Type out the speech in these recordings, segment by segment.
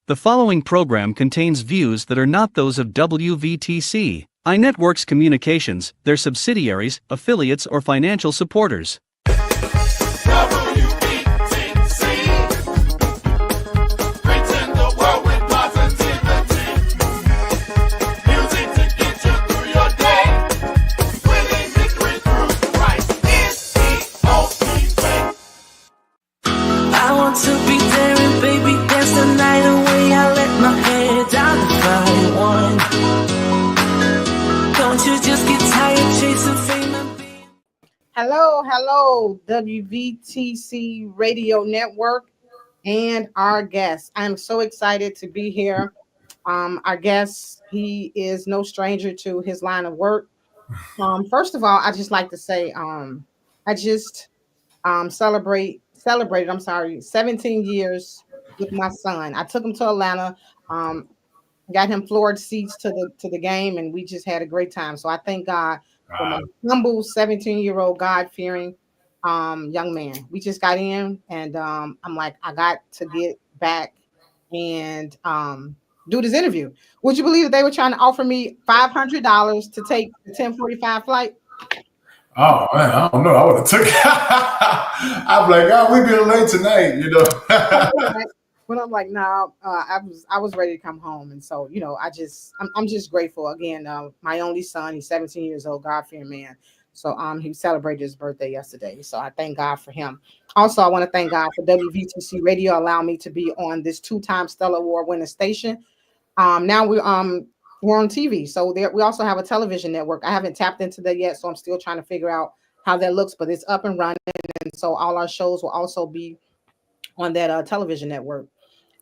The following program contains views that are not those of WVTC, iNetworks Communications, their subsidiaries, affiliates, or financial supporters. Hello, WVTC Radio Network and our guest. I'm so excited to be here. Our guest, he is no stranger to his line of work. First of all, I just like to say, I just celebrated, 17 years with my son. I took him to Atlanta, got him floored seats to the game, and we just had a great time. So I thank God for my humble 17-year-old God-fearing young man. We just got in, and I'm like, I got to get back and do this interview. Would you believe that they were trying to offer me $500 to take the 10:45 flight? Oh man, I don't know. I would have took it. I'm like, oh, we've been late tonight, you know. But I'm like, no, I was ready to come home, and so I'm just grateful again. My only son, he's 17 years old, God-fearing man. So he celebrated his birthday yesterday. So I thank God for him. Also, I want to thank God for WVTC Radio allowing me to be on this 2-time Stellar Award winning station. Now we're on TV, so we also have a television network. I haven't tapped into that yet, so I'm still trying to figure out how that looks, but it's up and running, and so all our shows will also be on that television network.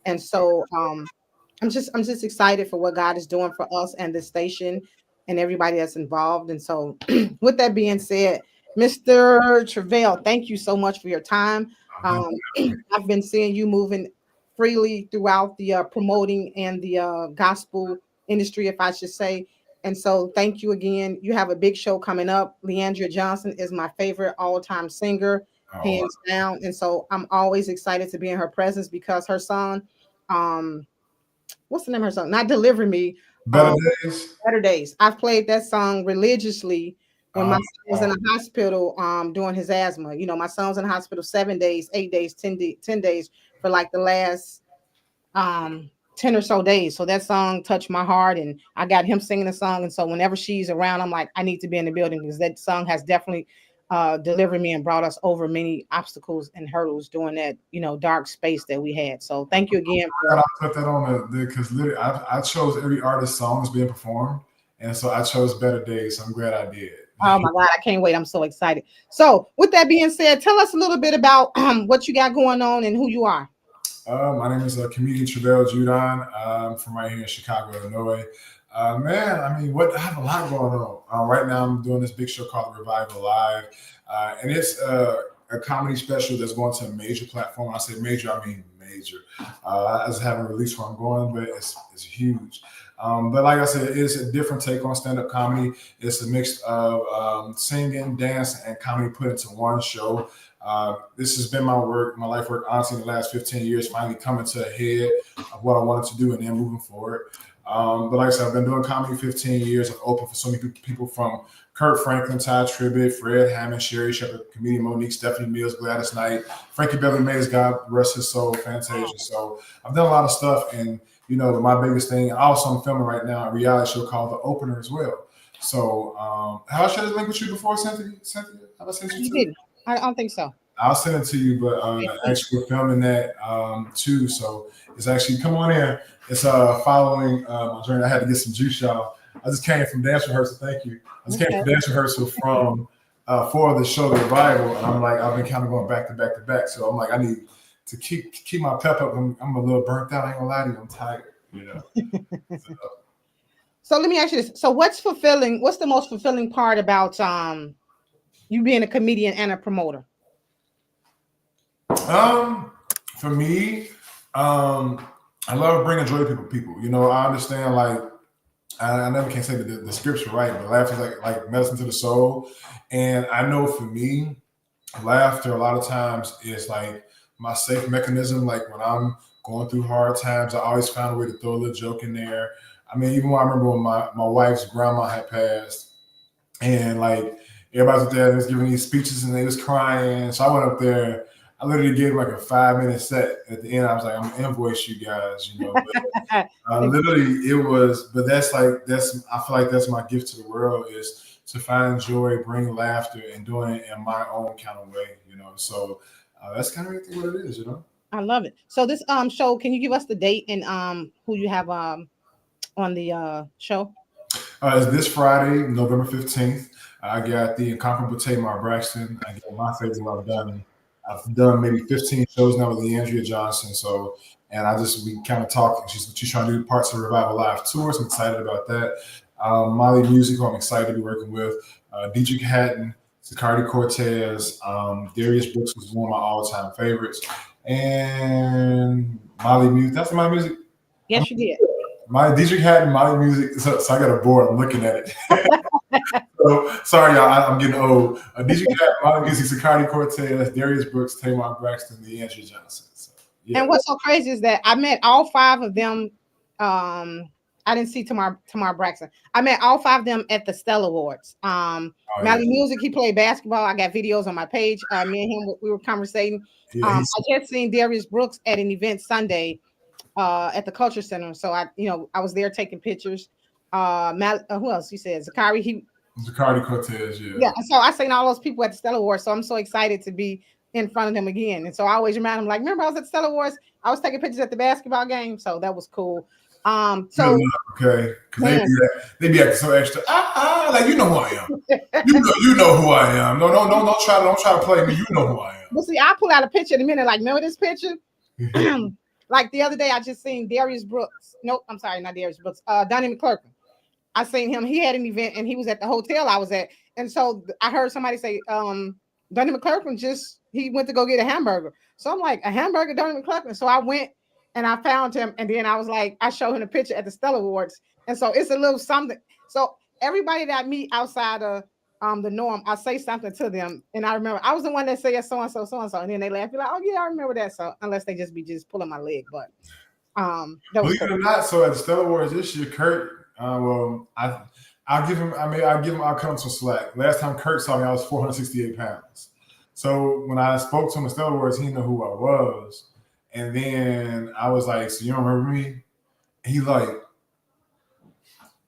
And so I'm just excited for what God is doing for us and this station and everybody that's involved. And so with that being said, Mr. Travell, thank you so much for your time. I've been seeing you moving freely throughout the promoting and the gospel industry, if I should say. And so thank you again. You have a big show coming up. Leandria Johnson is my favorite all-time singer, hands down. And so I'm always excited to be in her presence because her song, what's the name of her song? Not Deliver Me. Better Days. Better Days. I've played that song religiously when my son was in the hospital doing his asthma. You know, my son was in the hospital 7 days, 8 days, 10 days for like the last 10 or so days. So that song touched my heart, and I got him singing the song. And so whenever she's around, I'm like, I need to be in the building because that song has definitely delivered me and brought us over many obstacles and hurdles during that, dark space that we had. So thank you again. I put that on there because literally I chose every artist's song that's being performed. And so I chose Better Days. So I'm glad I did. Oh my God, I can't wait. I'm so excited. So with that being said, tell us a little bit about what you got going on and who you are. My name is comedian Travell Judon. I'm from right here in Chicago, Illinois. Man, I mean, I have a lot going on. Right now, I'm doing this big show called Revival Live, and it's a comedy special that's going to a major platform. When I say major, I mean major. I just haven't released where I'm going, but it's huge. But like I said, it's a different take on stand-up comedy. It's a mix of singing, dance, and comedy put into one show. This has been my life work, honestly, in the last 15 years, finally coming to a head of what I wanted to do and then moving forward. But like I said, I've been doing comedy 15 years. I've opened for so many people from Kurt Franklin, Ty Tribbett, Fred Hammond, Sherry Shepherd, comedian Monique, Stephanie Mills, Gladys Knight, Frankie Beverly Mays, God rest his soul, Fantasia. So I've done a lot of stuff, and my biggest thing, also I'm filming right now a reality show called The Opener as well. So have I shared this link with you before, Cynthia? Have I sent you? You didn't. I don't think so. I'll send it to you, but actually we're filming that too. So it's actually, come on in. It's following my journey. I had to get some juice, y'all. I just came from dance rehearsal. Thank you. I just came from dance rehearsal for the show, The Revival, and I'm like, I've been kind of going back to back to back. So I'm like, I need to keep my pep up. I'm a little burnt out. I ain't gonna lie to you. I'm tired. So let me ask you this. So what's the most fulfilling part about you being a comedian and a promoter? For me, I love bringing joy to people. I understand, like, I never can say the scripture right, but laughter is like medicine to the soul. And I know for me, laughter a lot of times is like my safe mechanism. Like when I'm going through hard times. I always found a way to throw a little joke in there. I mean, even when I remember when my wife's grandma had passed, and like everybody was there, they was giving these speeches and they was crying. So I went up there. I literally gave like a 5-minute set. At the end, I was like, I'm gonna invoice you guys, But, literally, it was. But I feel like that's my gift to the world is to find joy, bring laughter, and doing it in my own kind of way, So that's kind of what it is, I love it. So this show, can you give us the date and who you have on the show? It's this Friday, November 15th. I got the incomparable Tamar Braxton. I got my favorite what I've done. I've done maybe 15 shows now with Leandria Johnson. So, and we kind of talked. She's trying to do parts of the Revival Live tour. So I'm excited about that. Molly Music, who I'm excited to be working with. Dietrich Hatton, Zacardi Cortez, Darius Brooks was one of my all-time favorites. And Molly Music. That's my music. Yes, you did. My Dietrich Hatton, Molly Music. So I got a board. I'm looking at it. So sorry, y'all. I'm getting old. Dietrich Hatton, Molly Music, Zacardi Cortez, Darius Brooks, Tamar Braxton, Leandria Johnson. So, yeah. And what's so crazy is that I met all 5 of them. I didn't see Tamar Braxton. I met all 5 of them at the Stella Awards. Molly Music, he played basketball. I got videos on my page. Me and him, we were conversating. Yeah, I just seen Darius Brooks at an event Sunday at the Culture Center. So I was there taking pictures. Who else? You said Zacardi Cortez, yeah. Yeah, so I seen all those people at the Stella Awards. So I'm so excited to be in front of them again. And so I always remind them, like, remember I was at the Stella Awards? I was taking pictures at the basketball game. So that was cool. So okay, because they be acting so extra. Like who I am. you know who I am. No, don't try to play me. You know who I am. Well, see, I'll pull out a picture in a minute. Like, remember this picture? Like the other day, I just seen Darius Brooks. Nope, I'm sorry, not Darius Brooks. Donnie McClurkin. I seen him. He had an event and he was at the hotel I was at. And so I heard somebody say, Donnie McClurkin he went to go get a hamburger. So I'm like, a hamburger, Donnie McClurkin. So I went and I found him. And then I was like, I showed him a picture at the Stella Awards. And so it's a little something. So everybody that I meet outside of the norm, I say something to them. And I remember I was the one that said so-and-so, so-and-so. And then they laugh. Be like, oh yeah, I remember that. So unless they just be pulling my leg. But believe it or not, so at the Stella Awards this year, Kurt, I'll give him I'll cut him some slack. Last time Kurt saw me, I was 468 pounds. So when I spoke to him at Stella Awards, he didn't know who I was. And then I was like, so you don't remember me? And he like,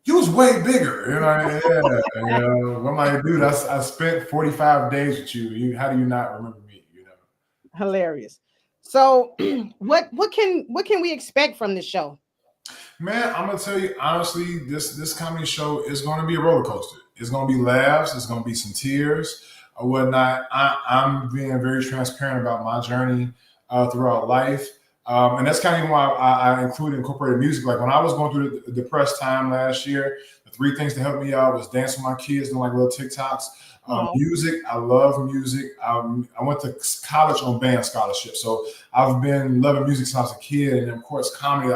you was way bigger. I'm like, dude, I spent 45 days with you. How do you not remember me? Hilarious. So what can we expect from this show? Man, I'm gonna tell you honestly, this comedy show is gonna be a roller coaster. It's gonna be laughs, it's gonna be some tears or whatnot. I'm being very transparent about my journey throughout life. And that's kind of why I incorporated music. Like when I was going through the depressed time last year, the 3 things that helped me out was dancing with my kids, doing like little TikToks. Music, I love music. I went to college on band scholarship. So I've been loving music since I was a kid. And of course, comedy,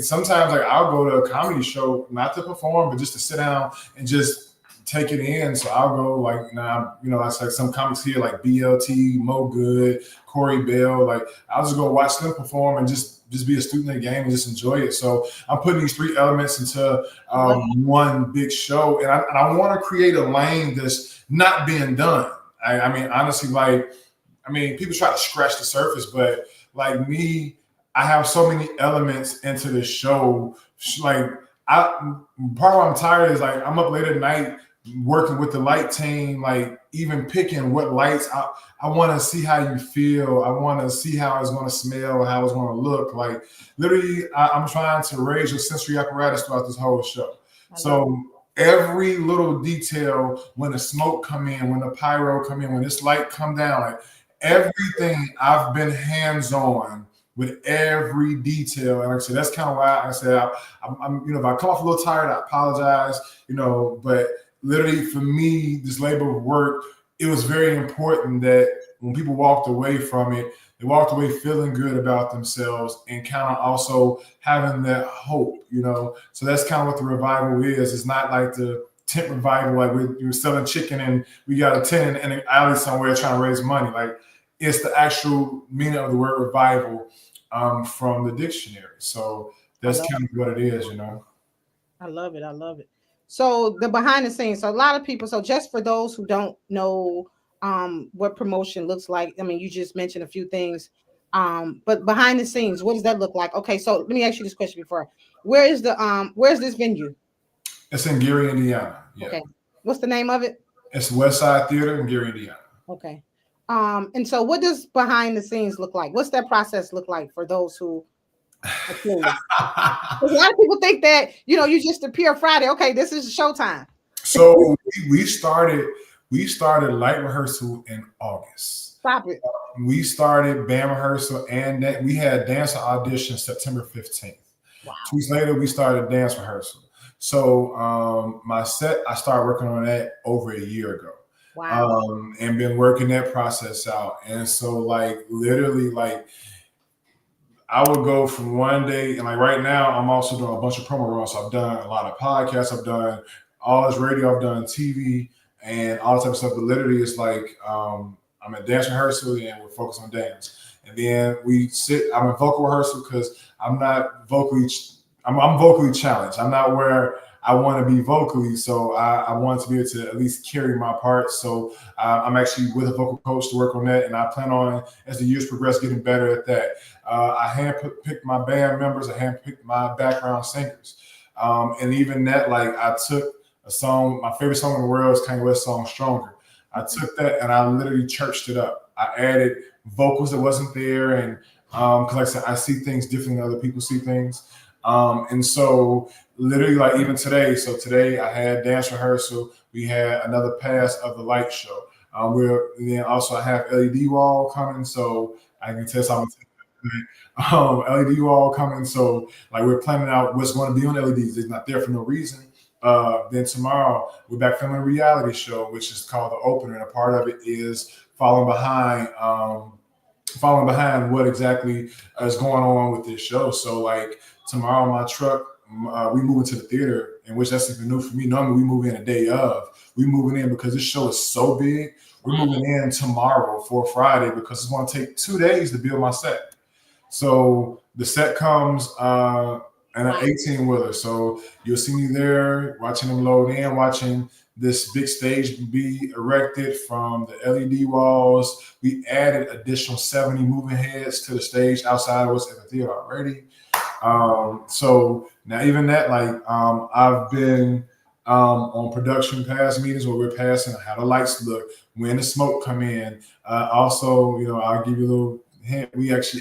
sometimes I'll go to a comedy show, not to perform, but just to sit down and just take it in. So I'll go like some comics here like BLT, Mo Good, Corey Bell. Like I'll just go watch them perform and just be a student of the game and just enjoy it. So I'm putting these 3 elements into one big show, and I want to create a lane that's not being done. I mean, honestly, people try to scratch the surface, but like me, I have so many elements into this show. Like part of why I'm tired is like I'm up late at night working with the light team, like even picking what lights. I want to see how you feel. I want to see how it's going to smell, how it's going to look. Like literally, I'm trying to raise your sensory apparatus throughout this whole show. So every little detail, when the smoke come in, when the pyro come in, when this light come down, like everything, I've been hands-on with every detail. And like I said, that's kind of why I said, I'm if I come off a little tired, I apologize, but literally for me, this labor of work, it was very important that when people walked away from it, they walked away feeling good about themselves and kind of also having that hope, So that's kind of what the revival is. It's not like the tent revival, like we're selling chicken and we got a tent in an alley somewhere trying to raise money. Like it's the actual meaning of the word revival. from the dictionary. So I that's love kind of what it is, you know. I love it. I love it. So the behind the scenes. So a lot of people. So just for those who don't know what promotion looks like. I mean, you just mentioned a few things. But behind the scenes, what does that look like? Okay, so let me ask you this question before. Where's this venue? It's in Gary, Indiana. Yeah. Okay. What's the name of it? It's West Side Theater in Gary, Indiana. Okay. And so what does behind the scenes look like? What's that process look like for those who are clueless? A lot of people think that you just appear Friday. Okay, this is showtime. So we started light rehearsal in August. Stop it. We started band rehearsal and we had dance audition September 15th. Wow. 2 weeks later, we started dance rehearsal. So my set, I started working on that over a year ago. Wow. And been working that process out. And so literally I would go from one day and right now I'm also doing a bunch of promo runs. So I've done a lot of podcasts, I've done all this radio, I've done TV and all that type of stuff. But literally it's I'm at dance rehearsal and we're focused on dance. And then I'm in vocal rehearsal because I'm vocally challenged. I'm not where I want to be vocally. So I want to be able to at least carry my part. So I'm actually with a vocal coach to work on that. And I plan on, as the years progress, getting better at that. I handpicked my band members. I handpicked my background singers. And even that, I took a song, my favorite song in the world is Kanye West's song Stronger. I took that and I literally churched it up. I added vocals that wasn't there. And because like I said, I see things differently than other people see things. And so literally even today, so today I had dance rehearsal. We had another pass of the light show. Then also I have LED wall coming. So I can test how LED wall coming. So we're planning out what's going to be on LEDs. It's not there for no reason. Then tomorrow we're back filming a reality show, which is called The Opener. And a part of it is following behind what exactly is going on with this show. So tomorrow, my truck, we move into the theater, in which that's something new for me. Normally we move in a day of. We moving in because this show is so big. We're moving in tomorrow for Friday because it's going to take 2 days to build my set. So the set comes and an 18-wheeler. So you'll see me there watching them load in, watching this big stage be erected from the LED walls. We added additional 70 moving heads to the stage outside of what's at the theater already. So now even that, I've been on production pass meetings where we're passing how the lights look, when the smoke come in. Also, I'll give you a little hint.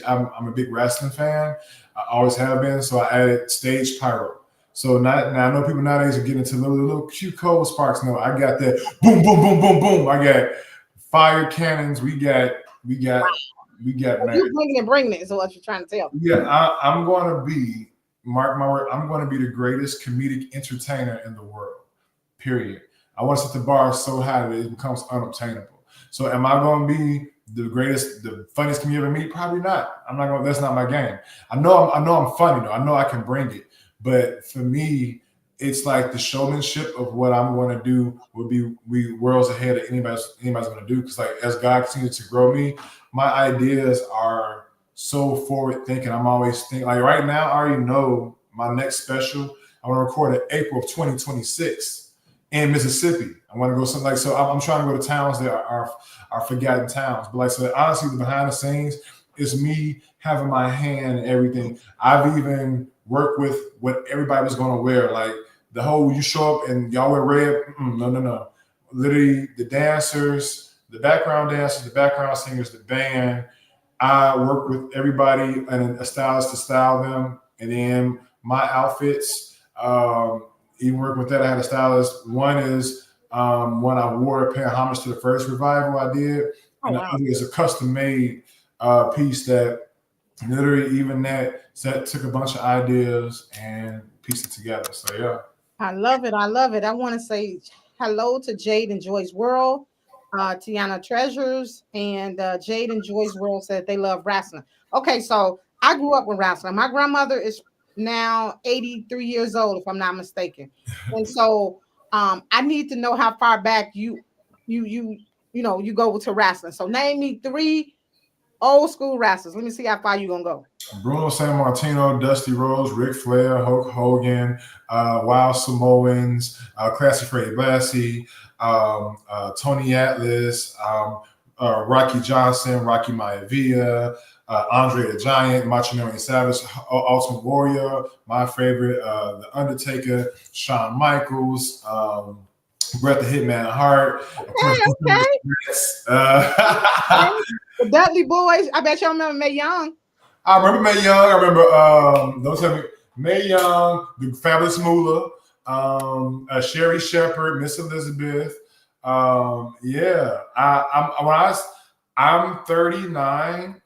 I'm a big wrestling fan. I always have been. So I added stage pyro. So now I know people nowadays are getting into little cute cold sparks. No, I got that boom, boom, boom, boom, boom. I got fire cannons. We got man. You're bringing it is what you're trying to tell. Yeah, I'm going to be, mark my word, I'm going to be the greatest comedic entertainer in the world, period. I want to set the bar so high that it becomes unobtainable. So am I going to be the funniest comedian ever meet? Probably not. That's not my game. I know I'm funny though. I know I can bring it. But for me, it's the showmanship of what I'm going to do will be worlds ahead of anybody's going to do. Because as God continues to grow me, my ideas are so forward thinking. I'm always thinking right now, I already know my next special. I want to record in April of 2026 in Mississippi. I want to go something so I'm trying to go to towns that are forgotten towns. But so honestly, the behind the scenes is me having my hand in everything. I've even worked with what everybody was going to wear. The whole, you show up and y'all wear red. No. Literally the dancers, the background dancers, the background singers, the band. I work with everybody and a stylist to style them. And then my outfits, even working with that, I had a stylist. One is one I wore paying homage to the first revival I did. And the other is a custom made piece that literally even that took a bunch of ideas and pieced it together. So yeah. I love it. I want to say hello to Jade and Joy's World, Tiana Treasures, and Jade and Joy's World said they love wrestling. Okay, so I grew up with wrestling. My grandmother is now 83 years old, if I'm not mistaken. And so I need to know how far back you go to wrestling. So name me 3 old school wrestlers. Let me see how far you're gonna go. Bruno Sammartino, Dusty Rhodes, Ric Flair, Hulk Hogan, Wild Samoans, Classy Freddie Blassie, Tony Atlas, Rocky Johnson, Rocky Maivia, Andre the Giant, Macho Man Savage, Ultimate Warrior, my favorite, The Undertaker, Shawn Michaels, Bret the Hitman Hart. Okay. The Dudley Boys. I bet y'all remember Mae Young. I remember Mae Young. I remember don't tell me Mae Young, the Fabulous Moolah, Sherry Shepherd, Miss Elizabeth. Yeah, I'm 39.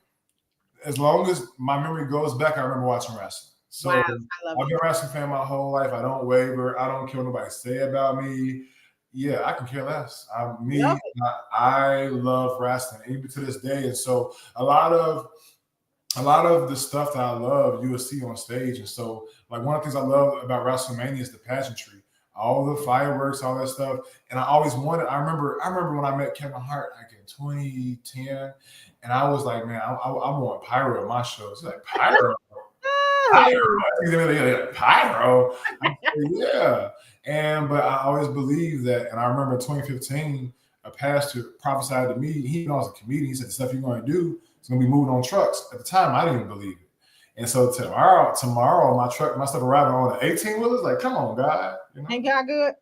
As long as my memory goes back, I remember watching wrestling. So Wow, I've been a wrestling fan my whole life. I don't waver. I don't care what nobody say about me. Yeah, I can care less. I love wrestling even to this day. And so a lot of the stuff that I love, you will see on stage. And so, like, one of the things I love about WrestleMania is the pageantry, all the fireworks, all that stuff. And I always wanted. I remember when I met Kevin Hart like in 2010, and I was like, man, I want pyro at my shows. He's like, pyro. Pyro. Yeah. But I always believed that, and I remember in 2015, a pastor prophesied to me. He knows a comedian. He said, the stuff you're going to do is going to be moving on trucks. At the time, I didn't even believe it. And so tomorrow, my stuff arriving on the 18-wheelers. Like, come on, God. You know? Ain't God good?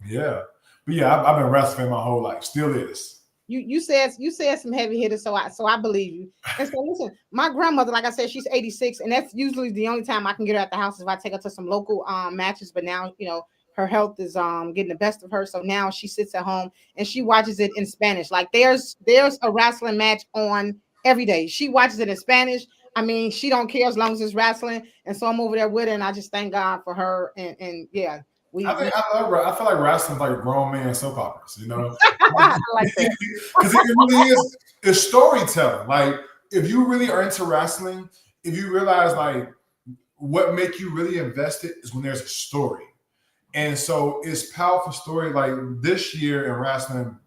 Yeah. But yeah, I've been wrestling my whole life. Still is. You said some heavy hitters, so I believe you. And so listen, my grandmother, like I said, she's 86, and that's usually the only time I can get her at the house is if I take her to some local matches. But now, her health is getting the best of her, so now she sits at home and she watches it in Spanish. Like there's a wrestling match on every day. She watches it in Spanish. I mean, she don't care as long as it's wrestling, and so I'm over there with her, and I just thank God for her. And yeah. I feel like wrestling's like a grown man soap operas, I like that. Because it really is. It's storytelling. Like, if you really are into wrestling, if you realize like what make you really invested is when there's a story. And so it's powerful story. Like this year in wrestling,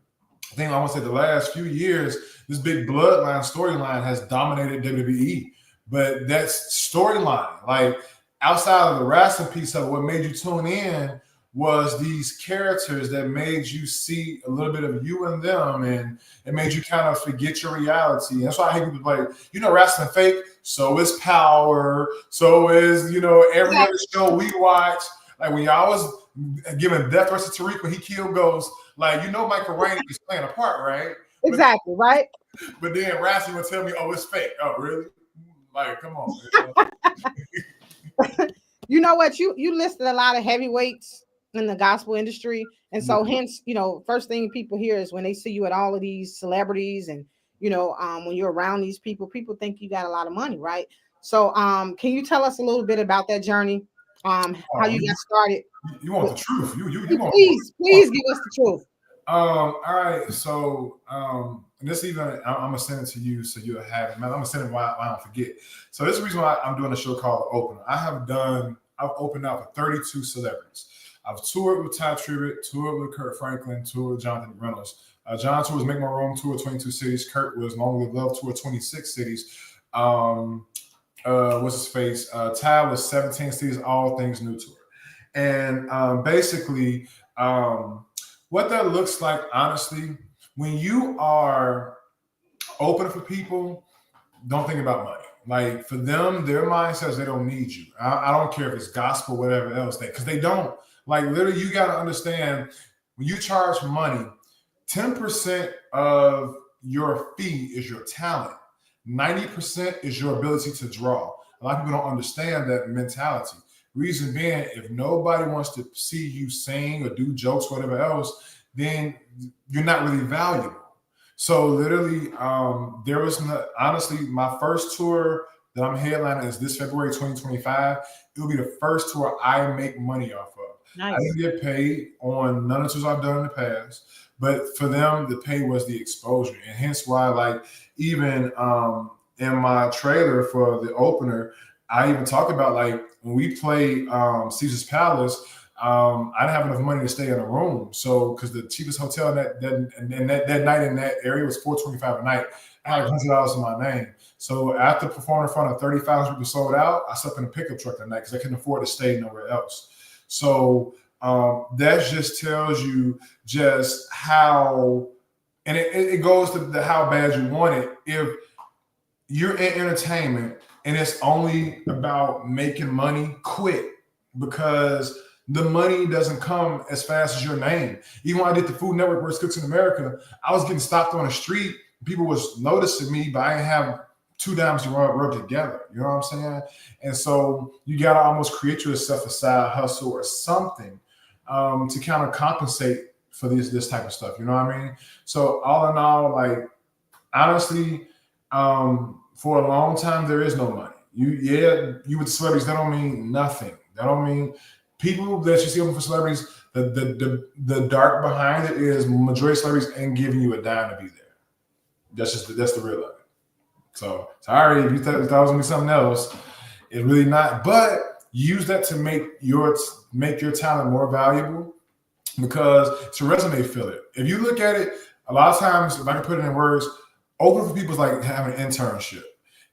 I think I want to say the last few years, this big bloodline storyline has dominated WWE. But that's storyline. Like, outside of the wrestling piece of it, what made you tune in was these characters that made you see a little bit of you in them, and it made you kind of forget your reality. And that's why I hate people like, wrestling fake. So is Power. So is, every other show we watch. Like when y'all was giving death threats to Tariq when he killed Ghost, like, Michael Rainey is playing a part, right? Exactly, right? But then wrestling would tell me, oh, it's fake. Oh, really? Like, come on. You know what? You listed a lot of heavyweights in the gospel industry. And so hence, first thing people hear is when they see you at all of these celebrities and, when you're around these people think you got a lot of money, right? So can you tell us a little bit about that journey? How you got started? You want the truth. Please give us the truth. All right. So and this even I'm gonna send it to you so you'll have it. I'm gonna send it while I don't forget. So this is the reason why I'm doing a show called The Opener. I've opened out for 32 celebrities. I've toured with Ty Tribbett, toured with Kurt Franklin, toured with Jonathan Reynolds. John tours Make My Room, tour 22 cities. Kurt was Long Live Love, tour 26 cities. What's his face? Ty was 17 cities, all things new tour. And basically, what that looks like, honestly, when you are open for people, don't think about money. Like for them, their mind says they don't need you. I don't care if it's gospel, whatever else, because they don't. Like literally, you got to understand when you charge money, 10% of your fee is your talent. 90% is your ability to draw. A lot of people don't understand that mentality. Reason being, if nobody wants to see you sing or do jokes, whatever else, then you're not really valuable. So literally, there was honestly my first tour that I'm headlining is this February 2025. It will be the first tour I make money off of. Nice. I didn't get paid on none of the tours I've done in the past, but for them, the pay was the exposure, and hence why, like, even in my trailer for the opener, I even talk about like when we play Caesar's Palace. I didn't have enough money to stay in a room. So, because the cheapest hotel that night in that area was $425 a night, I had $100 in my name. So after performing in front of 30,000 people sold out, I slept in a pickup truck that night because I couldn't afford to stay nowhere else. So that just tells you just how, and it goes to how bad you want it. If you're in entertainment and it's only about making money, quit, because the money doesn't come as fast as your name. Even when I did the Food Network Worst Cooks in America, I was getting stopped on the street. People was noticing me, but I didn't have two dimes to rub together. You know what I'm saying? And so you got to almost create yourself a side hustle or something to kind of compensate for this type of stuff. You know what I mean? So all in all, like, honestly, for a long time, there is no money. You with celebrities, that don't mean nothing. That don't mean people that you see over for celebrities, the dark behind it is majority of celebrities ain't giving you a dime to be there. That's the real of it. So sorry if you thought it was gonna be something else. It's really not. But use that to make your talent more valuable, because it's a resume filler. If you look at it, a lot of times, if I can put it in words, open for people is like having an internship.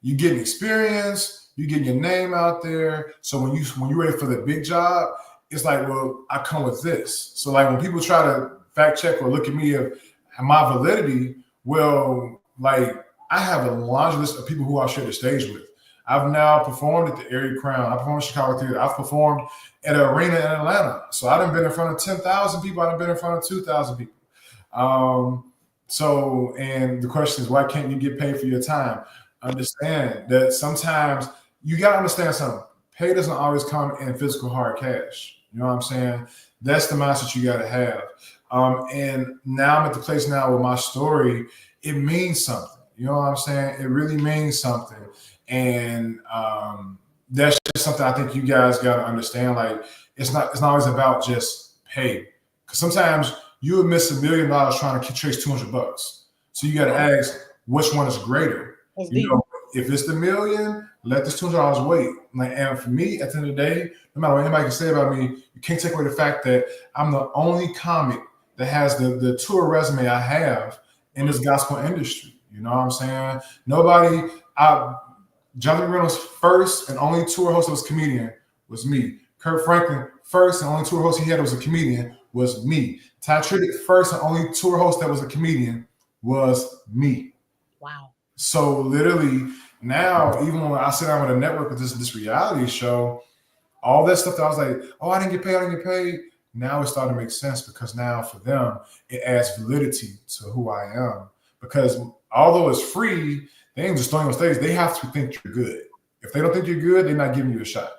You get experience, you get your name out there. So when you're ready for the big job, it's like, well, I come with this. So like when people try to fact check or look at me of my validity, well, like I have a laundry list of people who I've shared the stage with. I've now performed at the Area Crown. I performed at Chicago Theater. I've performed at an arena in Atlanta. So I done been in front of 10,000 people. I done been in front of 2,000 people. So, and the question is, why can't you get paid for your time? Understand that sometimes you got to understand something. Pay doesn't always come in physical hard cash. You know what I'm saying? That's the mindset you got to have. And now I'm at the place now with my story, it means something. You know what I'm saying? It really means something. And that's just something I think you guys got to understand. Like, it's not always about just pay. Because sometimes you would miss $1 million trying to chase $200. So you got to ask, which one is greater? You know, if it's the million, let this $200 wait. Like, and for me, at the end of the day, no matter what anybody can say about me, you can't take away the fact that I'm the only comic that has the tour resume I have in this gospel industry. You know what I'm saying? Jonathan Reynolds' first and only tour host that was comedian was me. Kurt Franklin, first and only tour host he had that was a comedian was me. Ty Tribbett, first and only tour host that was a comedian was me. Wow. So literally now, even when I sit down with a network with this reality show, all that stuff that I was like, oh, I didn't get paid. Now it's starting to make sense, because now for them, it adds validity to who I am. Because although it's free, they ain't just throwing on stage. They have to think you're good. If they don't think you're good, they're not giving you a shot.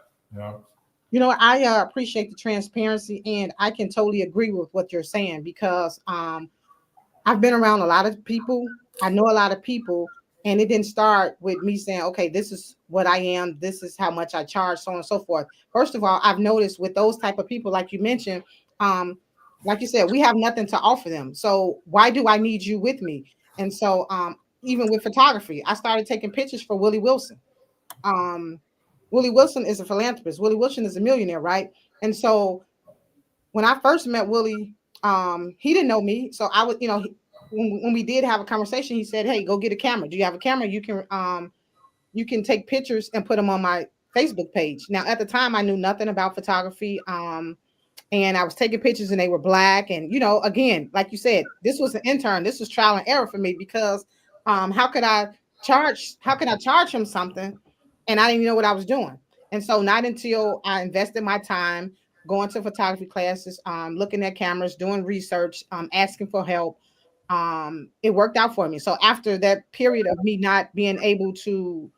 You know, I appreciate the transparency, and I can totally agree with what you're saying, because I've been around a lot of people. I know a lot of people, and it didn't start with me saying, okay, this is what I am. This is how much I charge, so on and so forth. First of all, I've noticed with those type of people, like you mentioned, like you said, we have nothing to offer them. So why do I need you with me? And so even with photography, I started taking pictures for Willie Wilson. Willie Wilson is a philanthropist. Willie Wilson is a millionaire, right? And so when I first met Willie, he didn't know me. So I was, when we did have a conversation, he said, hey, go get a camera. Do you have a camera? You can take pictures and put them on my Facebook page. Now, at the time, I knew nothing about photography. And I was taking pictures and they were black. And, again, like you said, this was an intern. This was trial and error for me, because how could I charge him something? And I didn't even know what I was doing. And so not until I invested my time going to photography classes, looking at cameras, doing research, asking for help, it worked out for me. So after that period of me not being able to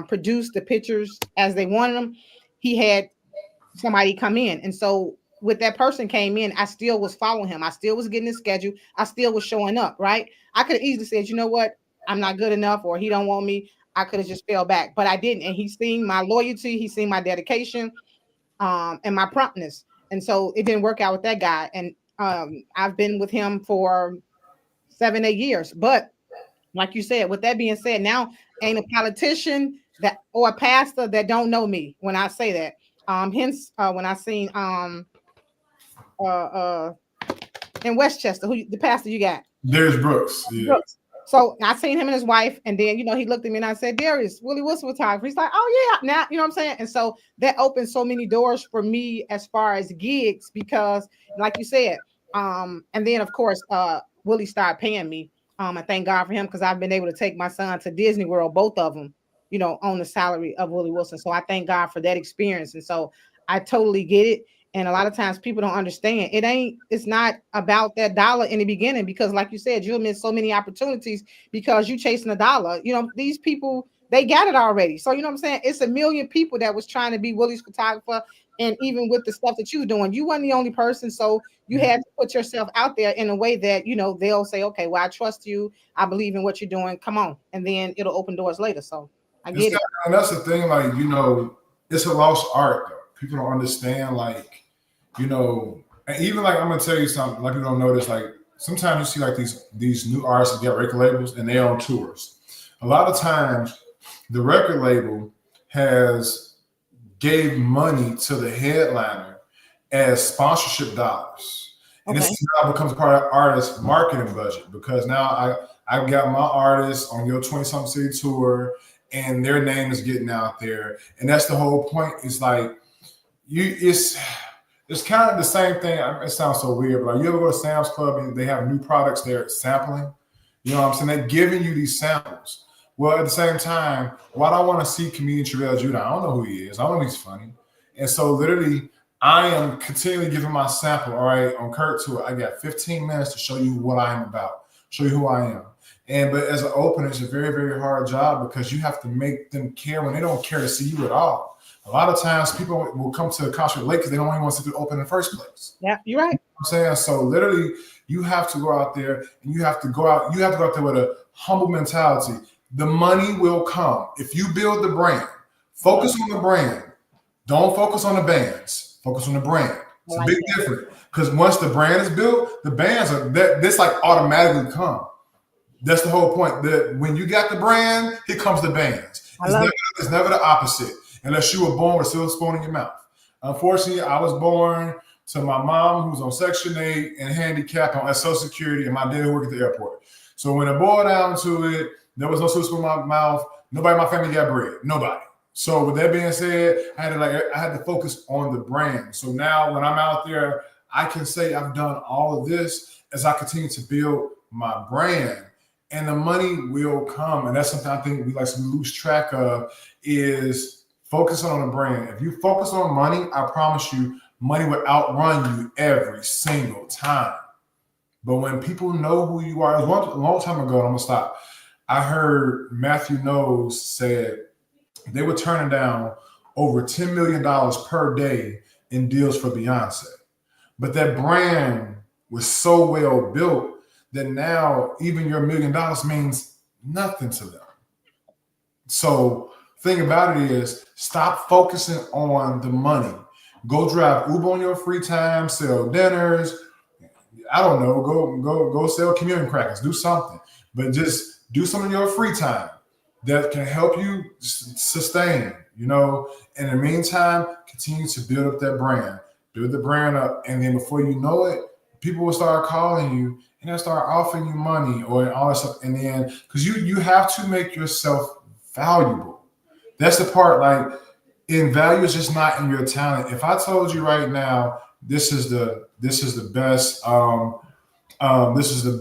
produce the pictures as they wanted them, he had somebody come in. And so with that person came in, I still was following him. I still was getting his schedule. I still was showing up, right? I could have easily said, you know what? I'm not good enough, or he don't want me. I could have just fell back, but I didn't. And he's seen my loyalty. He's seen my dedication, and my promptness. And so it didn't work out with that guy. And I've been with him for 7-8 years. But like you said, with that being said, now ain't a politician or a pastor that don't know me when I say that. Hence, when I seen in Westchester, the pastor you got? There's Brooks. Yeah. Brooks. So I seen him and his wife, and then he looked at me and I said, Darius, Willie Wilson photographer. He's like, oh yeah, now you know what I'm saying. And so that opened so many doors for me as far as gigs, because like you said, and then of course Willie started paying me. I thank God for him, because I've been able to take my son to Disney World, both of them, on the salary of Willie Wilson. So I thank God for that experience. And so I totally get it. And a lot of times people don't understand. It's not about that dollar in the beginning, because like you said, you'll miss so many opportunities because you chasing a dollar. These people, they got it already. So you know what I'm saying? It's a million people that was trying to be Willie's photographer. And even with the stuff that you were doing, you weren't the only person. So you had to put yourself out there in a way that, they'll say, okay, well, I trust you. I believe in what you're doing. Come on. And then it'll open doors later. So I get it. And that's the thing, like, it's a lost art. People don't understand, like, and even like, I'm gonna tell you something, like, you don't notice, like, sometimes you see like these new artists that get record labels and they're on tours. A lot of times the record label has gave money to the headliner as sponsorship dollars. And this now becomes part of the artist's marketing budget, because now I've got my artists on your 20-something city tour and their name is getting out there. And that's the whole point. It's like, it's kind of the same thing. It sounds so weird, but like, you ever go to Sam's Club and they have new products they're sampling? You know what I'm saying? They're giving you these samples. Well, at the same time, why do I want to see comedian Travell Judah? I don't know who he is. I don't know if he's funny. And so literally, I am continually giving my sample. All right, on Kurt Tour, I got 15 minutes to show you what I am about, show you who I am. But as an opener, it's a very, very hard job, because you have to make them care when they don't care to see you at all. A lot of times people will come to a concert late because they don't even want to see the open in the first place. Yeah, you're right. You know what I'm saying? So literally, you have to go out there and you have to go out there with a humble mentality. The money will come. If you build the brand, focus on the brand. Don't focus on the bands. Focus on the brand. It's a big difference. Because once the brand is built, the bands this like automatically come. That's the whole point. That when you got the brand, here comes the bands. It's never the opposite. Unless you were born with a silver spoon in your mouth. Unfortunately, I was born to my mom, who was on Section 8 and handicapped on Social Security, and my dad worked at the airport. So when it boiled down to it, there was no silver spoon in my mouth. Nobody in my family got bread. Nobody. So with that being said, I had to focus on the brand. So now when I'm out there, I can say I've done all of this as I continue to build my brand. And the money will come. And that's something I think we lose track of, is focusing on the brand. If you focus on money, I promise you, money will outrun you every single time. But when people know who you are, it was a long time ago, and I'm gonna stop. I heard Matthew Knowles said they were turning down over $10 million per day in deals for Beyonce. But that brand was so well built that now even your $1 million means nothing to them. So thing about it is, stop focusing on the money. Go drive Uber on your free time, sell dinners. I don't know, go sell communion crackers, do something. But just do something in your free time that can help you sustain, In the meantime, continue to build up that brand. Build the brand up, and then before you know it, people will start calling you and they'll start offering you money or all that stuff. And then, because you have to make yourself valuable. That's the part, like, in value is just not in your talent. If I told you right now, this is the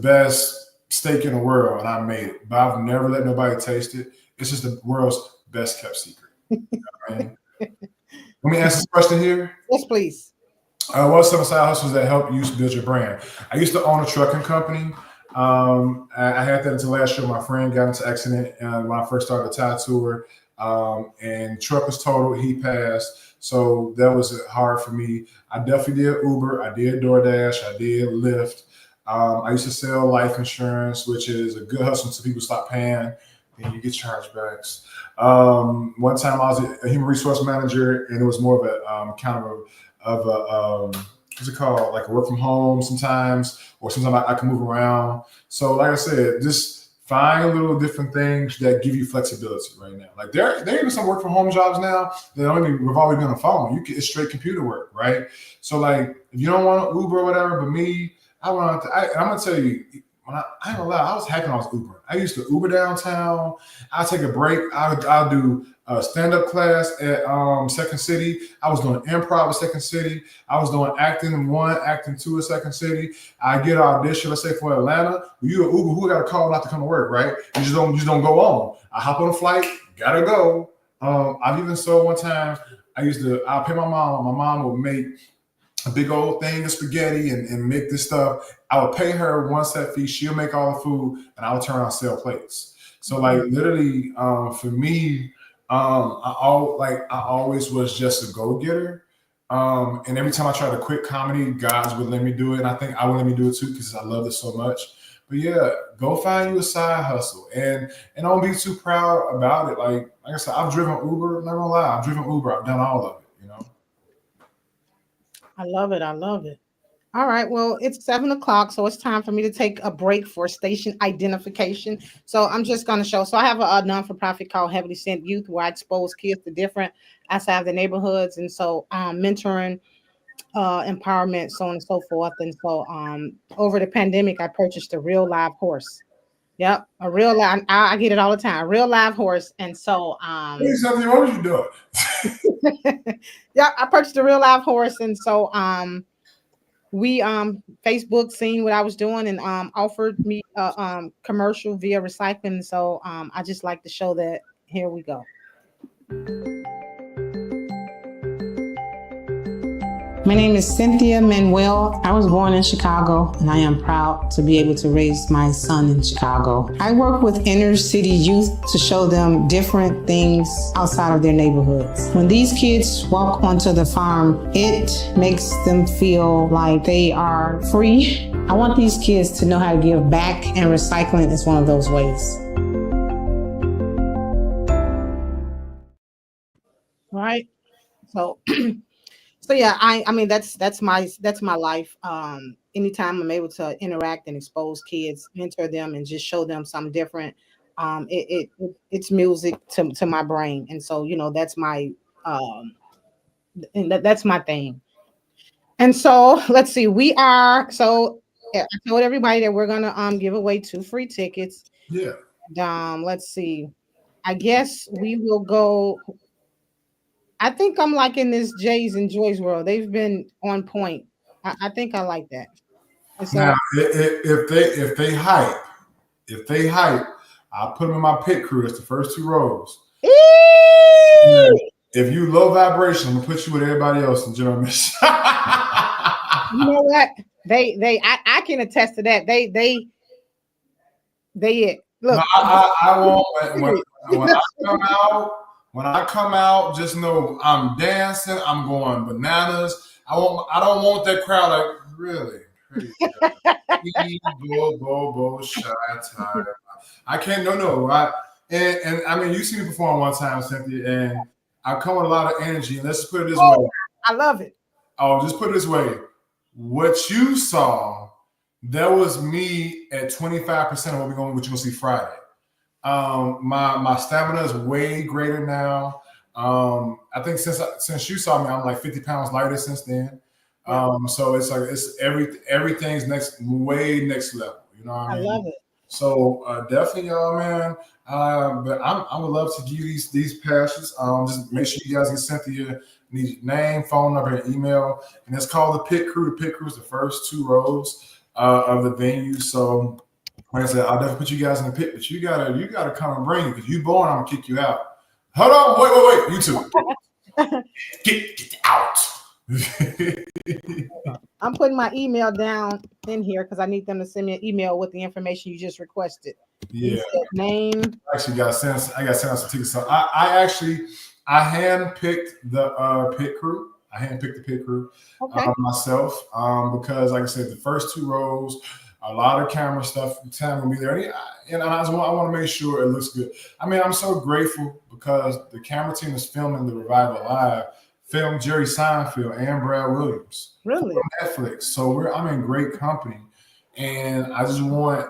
best steak in the world, and I made it, but I've never let nobody taste it. It's just the world's best kept secret. You know what I mean? Let me ask this question here. Yes, please. What are some side hustles that help you build your brand? I used to own a trucking company. I had that until last year. My friend got into an accident when I first started the Thai tour, and truck was totaled. He passed, so that was hard for me. I definitely did Uber. I did DoorDash. I did Lyft. I used to sell life insurance, which is a good hustle until people stop paying and you get chargebacks. One time I was a human resource manager, and it was more of a kind of a what's it called? Like a work from home sometimes, or sometimes I can move around. So like I said, just Find little different things that give you flexibility right now. Like there even some work from home jobs now that don't even revolve on the phone. It's straight computer work, right? So like if you don't want Uber or whatever, but me, I'm gonna tell you, when I ain't gonna lie, I was happy when I was Ubering. I used to Uber downtown. I'll take a break. I'll do a stand-up class at Second City. I was doing improv at Second City. I was doing acting 1, acting 2 at Second City. I get an audition, let's say for Atlanta. You an Uber, who got a call not to come to work, right? You just don't go on. I hop on a flight, gotta go. I've even sold one time. I'll pay my mom. My mom would make a big old thing of spaghetti and make this stuff. I would pay her one set fee. She'll make all the food, and I would turn around and sell plates. So like literally, for me, I always was just a go-getter. And every time I tried to quit comedy, guys would let me do it. And I think I would let me do it too because I love it so much. But yeah, go find you a side hustle and don't be too proud about it. Like I said, I've driven Uber. I'm not gonna lie, I've driven Uber. I've done all of it. I love it. I love it. All right. Well, it's 7:00, so it's time for me to take a break for station identification. So I'm just going to show. So I have a non-for-profit called Heavenly Cynt Youth, where I expose kids to different outside of the neighborhoods, and so mentoring, empowerment, so on and so forth. And so over the pandemic, I purchased a real live horse. Yep, a real live. I get it all the time. A real live horse, and so Hey, something wrong with you doing? yeah, I purchased a real live horse, and so we Facebook seen what I was doing and offered me a commercial via recycling. So I just like to show that. Here we go. My name is Cynthia Manuel. I was born in Chicago, and I am proud to be able to raise my son in Chicago. I work with inner city youth to show them different things outside of their neighborhoods. When these kids walk onto the farm, it makes them feel like they are free. I want these kids to know how to give back, and recycling is one of those ways. Right? So So yeah, I mean that's my life. Anytime I'm able to interact and expose kids, mentor them, and just show them something different, it's music to my brain, and so that's my that's my thing. And so let's see, yeah, I told everybody that we're gonna give away 2 free tickets. Yeah. Let's see, I guess we will go. I think I'm like in this Jays and Joy's world. They've been on point. I think I like that. And so, Now, if they hype, I'll put them in my pit crew. That's the first 2 rows. If you low vibration, I'm gonna put you with everybody else in general admission. You know what? I can attest to that. They look. No, I won't. When I come out, just know I'm dancing. I'm going bananas. I don't want that crowd like really. I can't. No. And I mean, you see me perform one time, Cynthia, and I come with a lot of energy. And let's put it this way. I love it. Oh, just put it this way. What you saw, that was me at 25% of what you're gonna see Friday. My stamina is way greater now. I think since you saw me, I'm like 50 pounds lighter since then. So it's like everything's way next level. You know what I mean? I love it. So definitely, y'all, man. But I would love to give you these passes. Just make sure you guys get Cynthia need name, phone number, and email. And it's called the Pit Crew. The Pit Crew is the first 2 rows of the venue. So like I said, I'll definitely put you guys in the pit, but you gotta come and bring it because you born, I'm gonna kick you out. Hold on, wait, you two. Get out. I'm putting my email down in here because I need them to send me an email with the information you just requested. Yeah. Name. I got sent out some tickets. So I handpicked the pit crew. I handpicked the pit crew myself because, like I said, the first 2 rows, a lot of camera stuff. Time will be there, and I want to make sure it looks good. I mean, I'm so grateful because the camera team is filming the Revival Live. Filmed Jerry Seinfeld and Brad Williams. Really? From Netflix. So I'm in great company, and I just want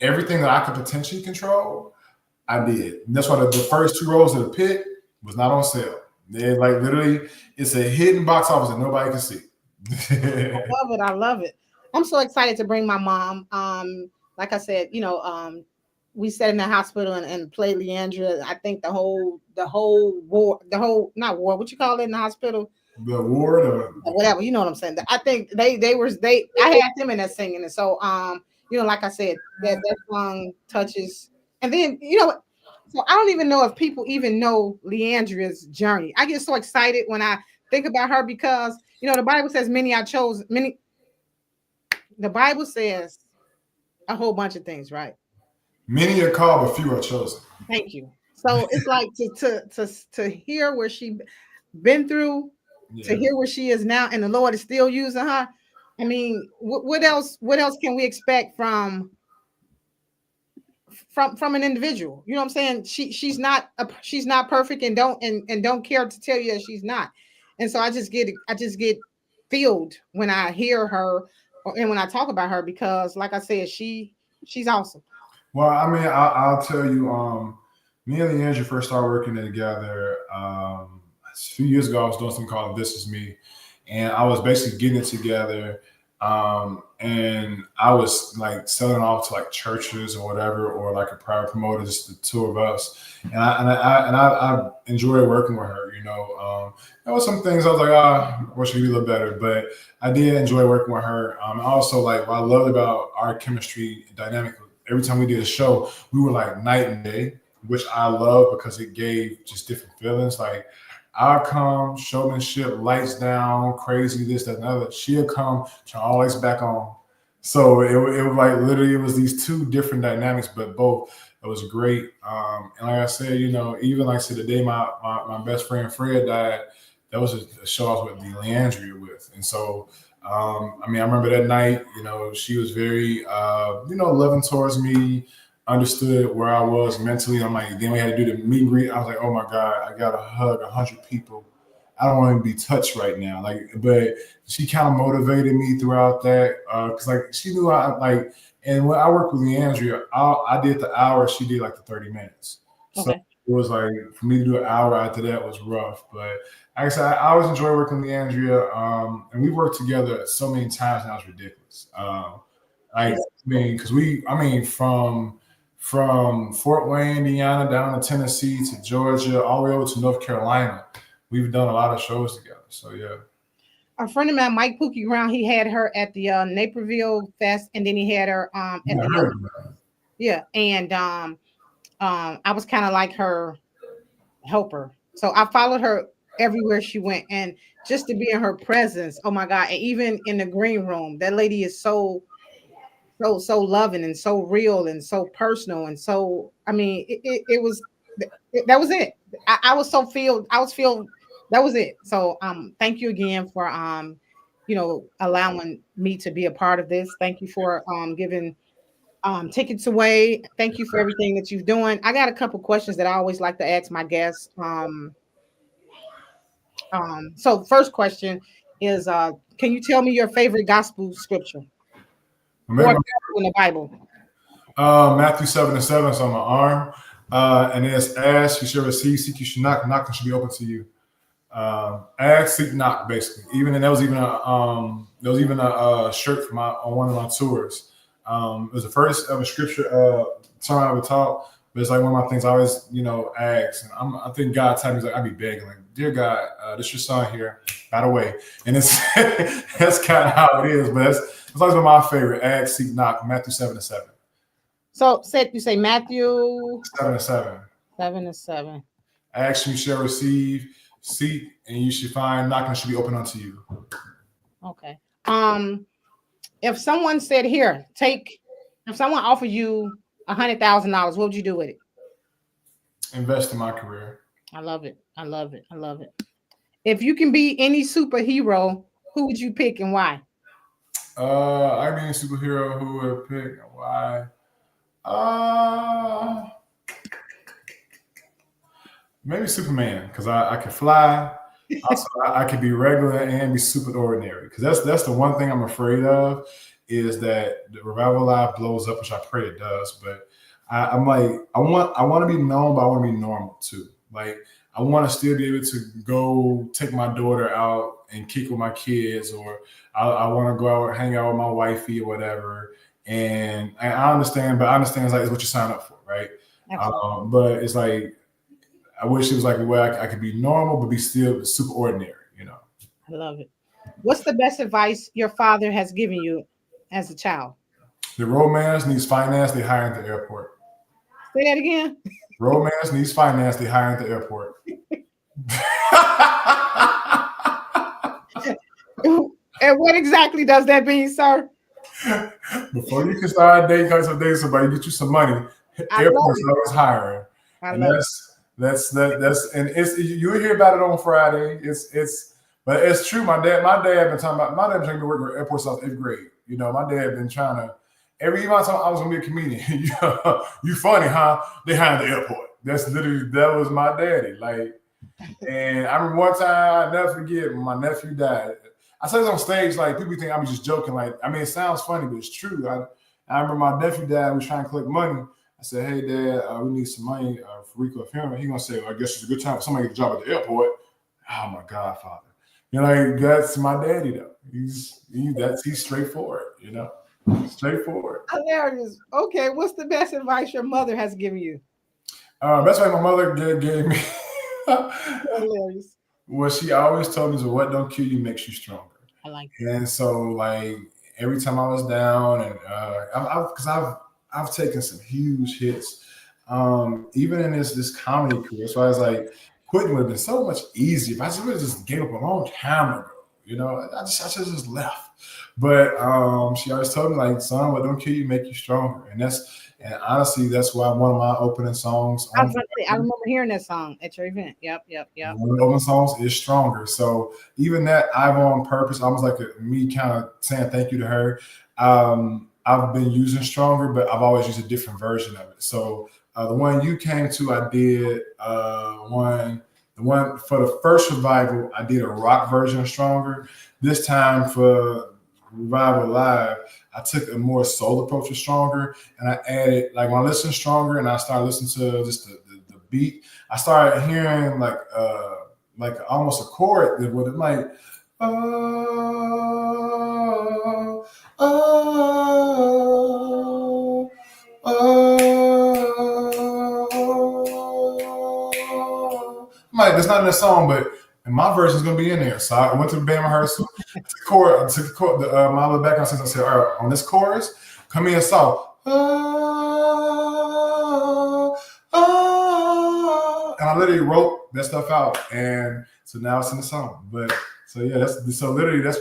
everything that I could potentially control, I did. And that's why the first 2 rows of the pit was not on sale. They like literally, it's a hidden box office that nobody can see. I love it. I love it. I'm so excited to bring my mom. Like I said, we sat in the hospital and played Leandra. I think the whole war, not war, what you call it in the hospital? The ward or whatever, you know what I'm saying. I think I had them in there singing. And so like I said, that song touches. And then, so I don't even know if people even know Leandra's journey. I get so excited when I think about her because the Bible says the Bible says a whole bunch of things, right? Many are called, but few are chosen. Thank you. So it's like to hear where she been through, to hear where she is now, and the Lord is still using her. I mean, what else can we expect from an individual? You know what I'm saying? She's not perfect and don't care to tell you that she's not. And so I just get filled when I hear her and when I talk about her because, like I said, she's awesome. Well, I mean, I'll tell you, me and Leandra first started working together a few years ago. I was doing something called This Is Me, and I was basically getting it together. And I was like selling off to like churches or whatever, or like a private promoter, just the 2 of us. And I enjoyed working with her. There was some things I was like, I wish we could be a little better, but I did enjoy working with her. Also, like what I loved about our chemistry dynamic, every time we did a show, we were like night and day, which I love because it gave just different feelings. Like I'll come, showmanship, lights down, crazy, this, that, and other. She'll come, turn all lights back on. So it was like literally it was these 2 different dynamics, but both. It was great. And like I said, even like I said, the day my best friend Fred died, that was a show I was with Leandria with. And so, I remember that night, she was very, loving towards me, understood where I was mentally. I'm like, then we had to do the meet and greet. I was like, oh my God, I got to hug 100 people. I don't want to be touched right now. But she kind of motivated me throughout that. Cause she knew and when I worked with Leandria, I did the hour, she did like the 30 minutes. Okay. So it was like, for me to do an hour after that was rough. But like I said, I always enjoy working with Leandria. And we worked together so many times now, it's ridiculous. From Fort Wayne, Indiana, down to Tennessee, to Georgia, all the way over to North Carolina, we've done a lot of shows together. So yeah. A friend of mine, Mike Pookie Brown, he had her at the Naperville Fest, and then he had her at and I was kind of like her helper. So I followed her everywhere she went, and just to be in her presence, oh my God! And even in the green room, that lady is so loving and so real and so personal, and so that was it. I was filled. That was it. So thank you again for allowing me to be a part of this. Thank you for giving tickets away. Thank you for everything that you're doing. I got a couple questions that I always like to ask my guests. So first question is, can you tell me your favorite gospel scripture? Or in the Bible? Matthew 7:7 is on my arm. And it's ask, you shall receive, seek, you should knock, knock, and should be open to you. Ask, seek, knock, basically. There was even a shirt on one of my tours. It was the first ever scripture time I ever taught, but it's like one of my things I always, ask. And I think God told me, I be begging, like, dear God, this your son here, by the way. And it's that's kind of how it is, but it's always been my favorite. Ask, seek, knock, Matthew 7:7. So you say Matthew 7:7. 7:7. Ask, you shall receive. Seek, and you should find. Knocking should be open unto you. Okay. If someone said, if someone offered you $100,000, what would you do with it? Invest in my career. I love it. I love it. I love it. If you can be any superhero, who would you pick and why? I'd be a superhero. Who would pick and why? Maybe Superman, because I can fly. Also, I could be regular and be super ordinary. Because that's the one thing I'm afraid of is that the Revival Live blows up, which I pray it does. But I'm like, I want to be known, but I want to be normal too. Like, I want to still be able to go take my daughter out and kick with my kids, or I want to go out and hang out with my wifey or whatever. And I understand, but I understand it's like it's what you sign up for, right? But it's like I wish it was like a way I could be normal, but be still super ordinary, you know. I love it. What's the best advice your father has given you as a child? The romance needs finance, they hire at the airport. Say that again. Romance needs finance, they hire at the airport. And what exactly does that mean, sir? Before you can start dating somebody, get you some money. Airport's always hiring. That's and it's you'll hear about it on Friday. But it's true. My dad been talking about my dad been trying to work at airports since 8th grade. You know, my dad been trying to every time I was gonna be a comedian. You funny, huh? They hired the airport. That was my daddy. Like, and I remember one time I never forget when my nephew died. I said this on stage, like people think I'm just joking. Like, I mean, it sounds funny, but it's true. I remember my nephew died. We was trying to collect money. I said, "Hey, Dad, we need some money for Rico funeral." He gonna say, well, "I guess it's a good time for somebody to get a job at the airport." Oh my God, Father! You know, like, that's my daddy though. He's straightforward. You know, straightforward. Hilarious. Okay, what's the best advice your mother has given you? Best advice my mother gave me. Hilarious. What she always told me is, "What don't kill you makes you stronger." I like that. And so, like, every time I was down, and I've taken some huge hits, even in this comedy career. So I was like, quitting would have been so much easier if I would have just gave up a long time ago. You know, I just left. But she always told me, like, "Son, what don't kill you make you stronger." And honestly, that's why one of my opening songs. I remember hearing that song at your event. Yep. One of the opening songs is Stronger. So even that, I've on purpose, almost like me kind of saying thank you to her. I've been using Stronger, but I've always used a different version of it. So the one you came to, I did the one for the first revival, I did a rock version of Stronger. This time for Revival Live, I took a more soul approach to Stronger, and I added, like, when I listen to Stronger and I started listening to just the beat, I started hearing like almost a chord that would have like I'm like, that's not in the song, but and my version is gonna be in there. So I went to the band rehearsal, I took the chord, my little background since I said, all right, on this chorus, come in and saw. And I literally wrote that stuff out, and so now it's in the song. But so yeah, that's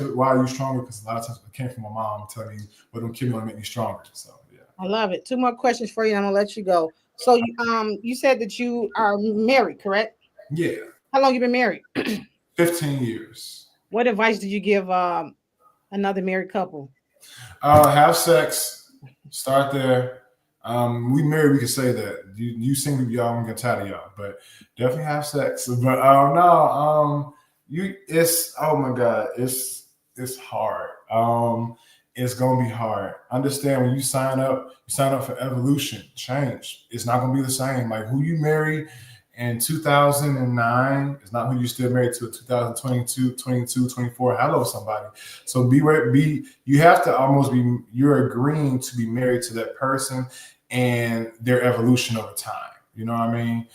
why I use Stronger, because a lot of times it came from my mom telling me what don't kill me want to make me stronger. So yeah. I love it. 2 more questions for you, and I'm gonna let you go. So you said that you are married, correct? Yeah. How long you been married? 15 years. What advice did you give another married couple? Have sex. Start there. We married, we can say that. You single, y'all, I'm gonna tired of y'all, but definitely have sex. But it's oh my God, it's hard. It's gonna be hard. Understand, when you sign up for evolution, change. It's not gonna be the same. Like, who you marry in 2009 is not who you still married to in 2022, 22, 24. Hello, somebody. So you have to almost be, you're agreeing to be married to that person and their evolution over time. You know what I mean?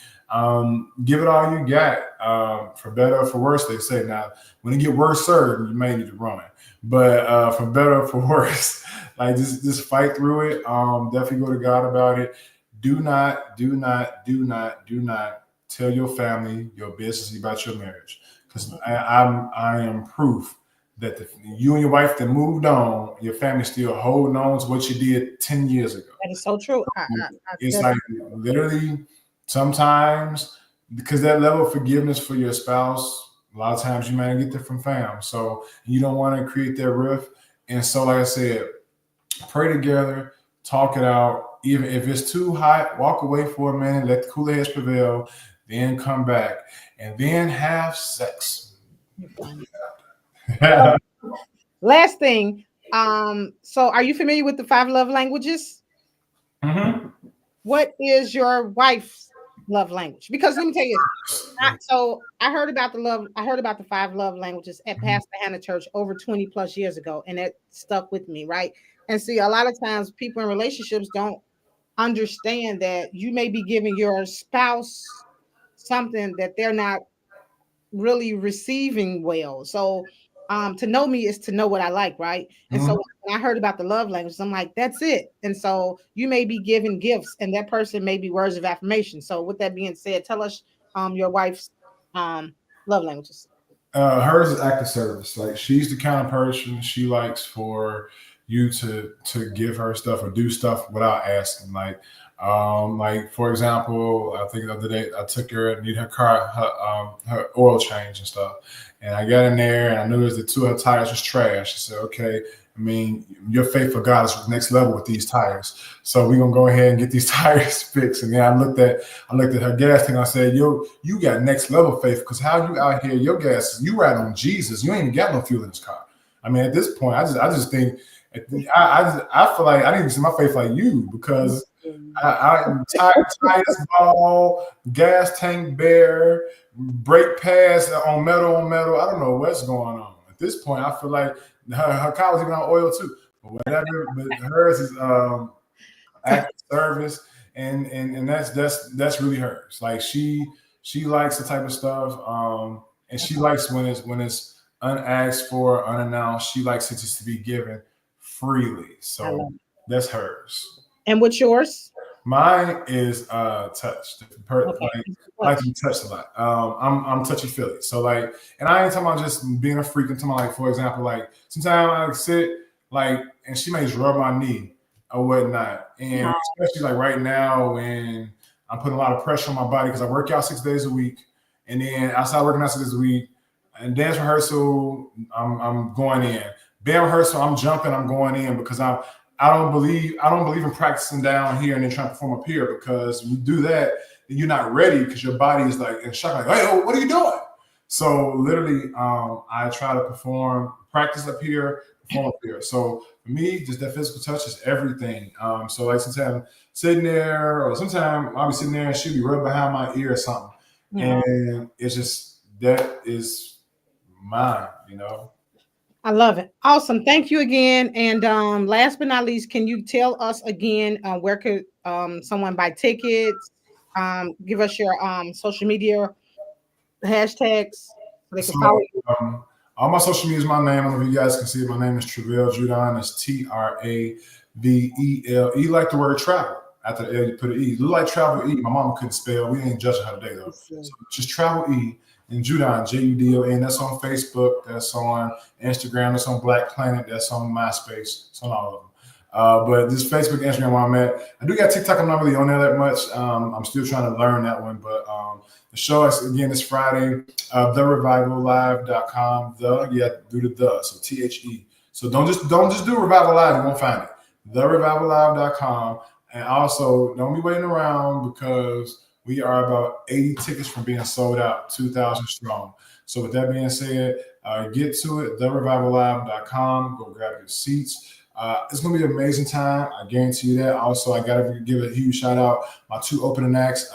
Give it all you got, for better or for worse, they say. Now, when it get worse, sir, you may need to run. But for better or for worse, like, just fight through it. Definitely go to God about it. Do not tell your family your business about your marriage, because I am proof that you and your wife that moved on, your family still holding on to what you did 10 years ago. That is so true. It's like, literally, sometimes, because that level of forgiveness for your spouse, a lot of times you might get that from fam. So you don't want to create that rift. And so, like I said, pray together, talk it out. Even if it's too hot, walk away for a minute, let the cooler heads prevail, then come back, and then have sex. Last thing, So are you familiar with the 5 love languages? Mm-hmm. What is your wife's love language? Because let me tell you, I heard about I heard about the 5 love languages at Pastor Hannah Church over 20 plus years ago, and it stuck with me, right? And see, a lot of times people in relationships don't understand that you may be giving your spouse something that they're not really receiving well. So to know me is to know what I like, right? And Mm-hmm. so when I heard about the love languages, I'm like, that's it. And so you may be giving gifts and that person may be words of affirmation. So with that being said, tell us your wife's um love languages. Hers is active service. Like she's the kind of person she likes for you to give her stuff or do stuff without asking. Like for example, I think the other day I took her and need her car her oil change and stuff, and I got in there and I noticed that 2 of her tires was trash. I said, okay. I mean, your faith for God is next level with these tires. So we're gonna go ahead and get these tires fixed. And then I looked at her gas tank. I said, "Yo, you got next level faith because how you out here, your gas, you riding on Jesus. You ain't even got no fuel in this car." I mean, at this point, I just think I feel like I need to see my faith like you because tires ball, gas tank bare, brake pads on metal on metal. I don't know what's going on. At this point, I feel like her car was even on oil too. But whatever, but hers is active service, and that's really hers. Like she likes the type of stuff, and she likes when it's unasked for, unannounced. She likes it just to be given freely. So that's hers. And what's yours? Mine is touched. Okay. I like to be touched a lot. I'm touchy feely. So like, and I ain't talking about just being a freak. I'm talking about like, for example, like sometimes I sit like, and she may just rub my knee or whatnot. And especially like right now when I'm putting a lot of pressure on my body because I work out 6 days a week, and then outside working out 6 days a week, and dance rehearsal, I'm going in. Band rehearsal, I'm jumping, I'm going in because I don't believe in practicing down here and then trying to perform up here because when you do that, then you're not ready because your body is like in shock, like, hey, what are you doing? So literally, I try to practice up here, perform up here. So for me, just that physical touch is everything. So like sometimes I'm sitting there, or sometimes I'll be sitting there and she'll be right behind my ear or something, and it's just that is mine, you know. I love it. Awesome. Thank you again. And last but not least, can you tell us again where could someone buy tickets? Give us your social media hashtags so they can follow you. All my social media is my name. I don't know if you guys can see it. My name is Travell Judon. It's Travele. Like the word travel. After the L, you put an E. Look like Travel E. My mama couldn't spell. We ain't judging her today, though. So just Travel E. And Judon, Judon. That's on Facebook. That's on Instagram. That's on Black Planet. That's on MySpace. It's on all of them. But this Facebook, Instagram, where I'm at. I do got TikTok. I'm not really on there that much. I'm still trying to learn that one. But the show is again this Friday. TheRevivalLive.com. Do the so THE. So don't just do Revival Live. You won't find it. TheRevivalLive.com. And also don't be waiting around because we are about 80 tickets from being sold out, 2,000 strong. So with that being said, get to it. TheRevivalLive.com. Go grab your seats. It's going to be an amazing time. I guarantee you that. Also, I got to give a huge shout out. My 2 opening acts,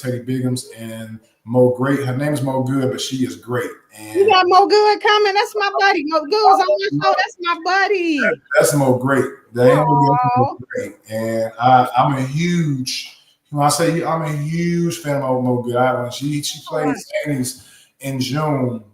Teddy Biggums and Mo Great. Her name is Mo Good, but she is great. And you got Mo Good coming. That's my buddy. Mo Good was on my show. That's my buddy. That's Mo Great. Mo Great. And I'm a huge, when I say I'm a huge fan of Mo Good. When she played Sandy's in June,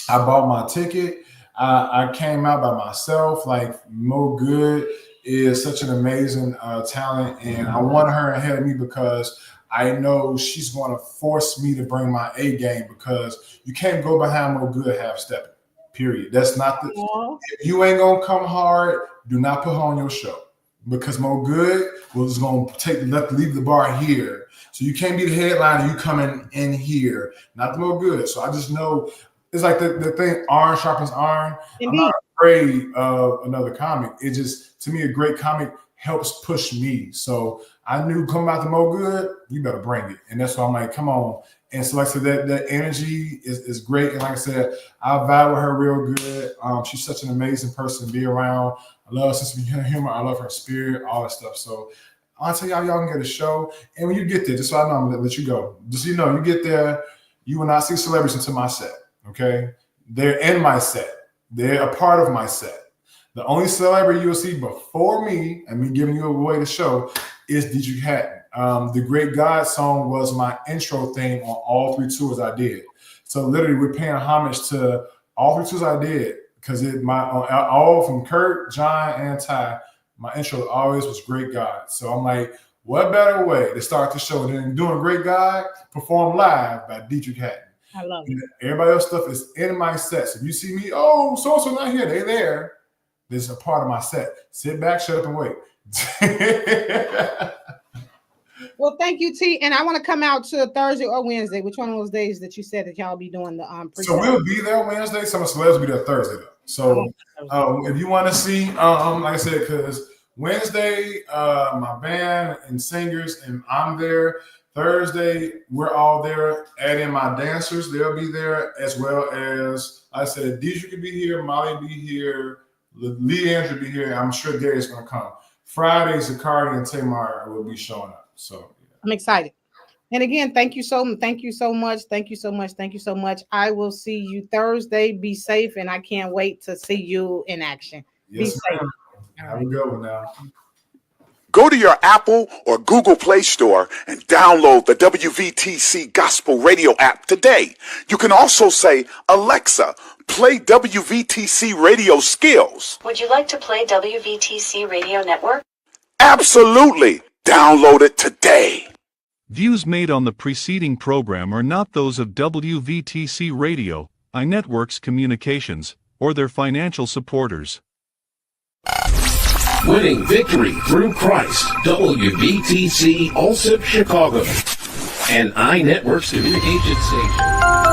I bought my ticket. I came out by myself. Like Mo Good is such an amazing talent, and I want her ahead of me because I know she's going to force me to bring my A game because you can't go behind Mo Good half stepping. Period. That's not the. If you ain't gonna come hard, do not put her on your show because Mo Good was going to leave the bar here. So you can't be the headliner. You coming in here, not the Mo Good. So I just know. It's like the thing, iron sharpens iron. Indeed. I'm not afraid of another comic. It just, to me, a great comic helps push me. So I knew coming out to Mo Good, you better bring it. And that's why I'm like, come on. And so, like I said, that energy is great. And like I said, I vibe with her real good. She's such an amazing person to be around. I love her sense of humor. I love her spirit, all that stuff. So I'll tell y'all can get a show. And when you get there, just so I know, I'm going to let you go. Just so you know, you get there, you will not see celebrities until my set, okay? They're in my set. They're a part of my set. The only celebrity you'll see before me and me giving you away the show is Dietrich Hatton. The Great God song was my intro theme on all 3 tours I did. So literally, we're paying homage to all 3 tours I did because all from Kurt, John, and Ty. My intro always was Great God. So I'm like, what better way to start the show than doing Great God performed live by Dietrich Hatton? I love it. Everybody else stuff is in my set. So if you see me, so not here, they there. This is a part of my set. Sit back, shut up, and wait. Well, thank you, T. And I want to come out to Thursday or Wednesday. Which one of those days that you said that y'all be doing the So we'll be there Wednesday. Some of the celebs will be there Thursday though. So if you want to see, like I said, because Wednesday, my band and singers and I'm there. Thursday, we're all there. Add in my dancers; they'll be there as well as I said. Deidre could be here, Molly be here, Lee Andrew be here. I'm sure Darius going to come. Friday, Zakari and Tamar will be showing up. So yeah. I'm excited. And again, thank you so much. Thank you so much. I will see you Thursday. Be safe, and I can't wait to see you in action. Yes, be safe. Have a good one now. Go to your Apple or Google Play Store and download the WVTC Gospel Radio app today. You can also say, Alexa, play WVTC Radio Skills. Would you like to play WVTC Radio Network? Absolutely. Download it today. Views made on the preceding program are not those of WVTC Radio, iNetworks Communications, or their financial supporters. Winning victory through Christ, WVTC Allsip Chicago, and iNetworks Communications Station.